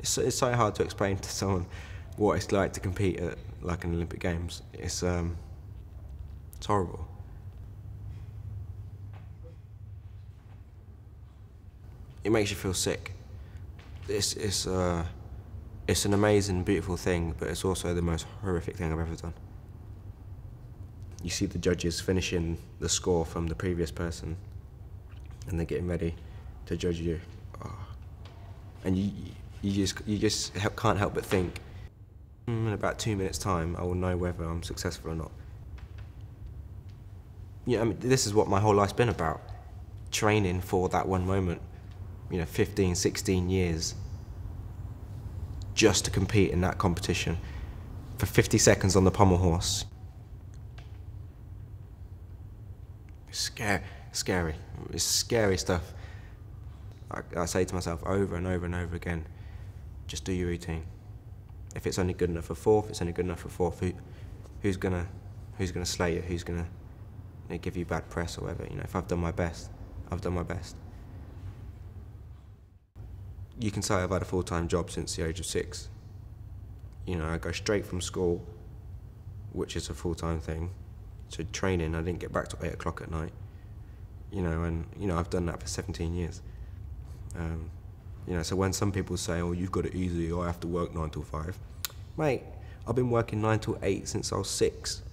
It's so hard to explain to someone what it's like to compete at like an Olympic Games. It's horrible. It makes you feel sick. It's an amazing, beautiful thing, but it's also the most horrific thing I've ever done. You see the judges finishing the score from the previous person, and they're getting ready to judge you. Oh. And you just can't help but think, in about 2 minutes' time, I will know whether I'm successful or not. Yeah, I mean, this is what my whole life's been about. Training for that one moment. 15, 16 years just to compete in that competition for 50 seconds on the pommel horse. It's scary. It's scary stuff. I say to myself over and over and over again, just do your routine. If it's only good enough for fourth, it's only good enough for fourth. Who's gonna slay you? Who's gonna give you bad press or whatever? If I've done my best, I've done my best. You can say I've had a full-time job since the age of 6. I go straight from school, which is a full-time thing, to training. I didn't get back till 8 o'clock at night. And I've done that for 17 years. So when some people say, "Oh, you've got it easy," or "I have to work 9 till 5," mate, I've been working 9 till 8 since I was 6.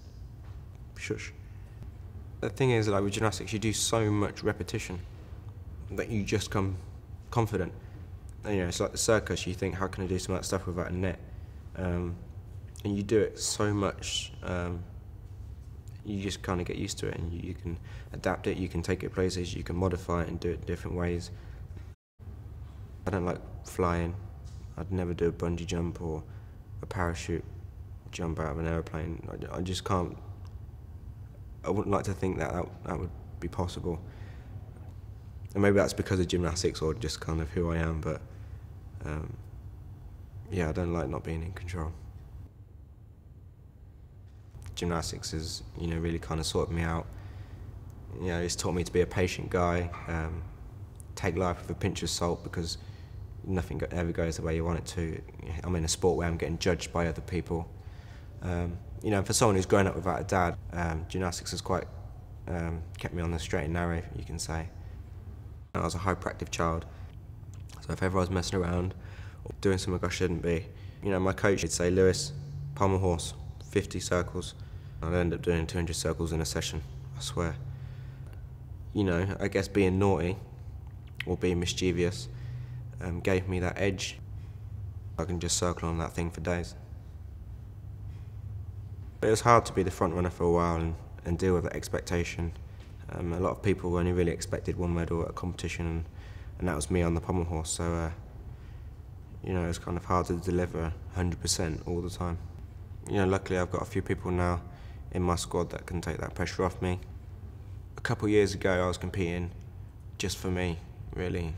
Shush. The thing is, like with gymnastics, you do so much repetition that you just come confident. And, it's like the circus. You think, how can I do some of that stuff without a net? And you do it so much, you just kind of get used to it, and you can adapt it, you can take it places, you can modify it and do it different ways. I don't like flying. I'd never do a bungee jump or a parachute jump out of an aeroplane. I just can't. I wouldn't like to think that would be possible. And maybe that's because of gymnastics or just kind of who I am, but yeah, I don't like not being in control. Gymnastics has, really kind of sorted me out. It's taught me to be a patient guy, take life with a pinch of salt, because nothing ever goes the way you want it to. I'm in a sport where I'm getting judged by other people. For someone who's grown up without a dad, gymnastics has quite kept me on the straight and narrow, you can say. I was a hyperactive child, so if ever I was messing around or doing something I shouldn't be, my coach would say, "Lewis, pommel horse, 50 circles." I'd end up doing 200 circles in a session, I swear. I guess being naughty or being mischievous gave me that edge. I can just circle on that thing for days. It was hard to be the front runner for a while and deal with that expectation. A lot of people only really expected one medal at a competition, and that was me on the pommel horse, so it was kind of hard to deliver 100% all the time. Luckily I've got a few people now in my squad that can take that pressure off me. A couple of years ago I was competing just for me, really,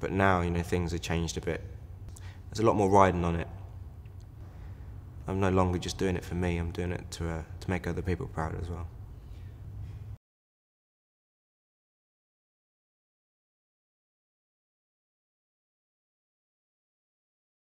but now things have changed a bit. There's a lot more riding on it. I'm no longer just doing it for me, I'm doing it to make other people proud as well.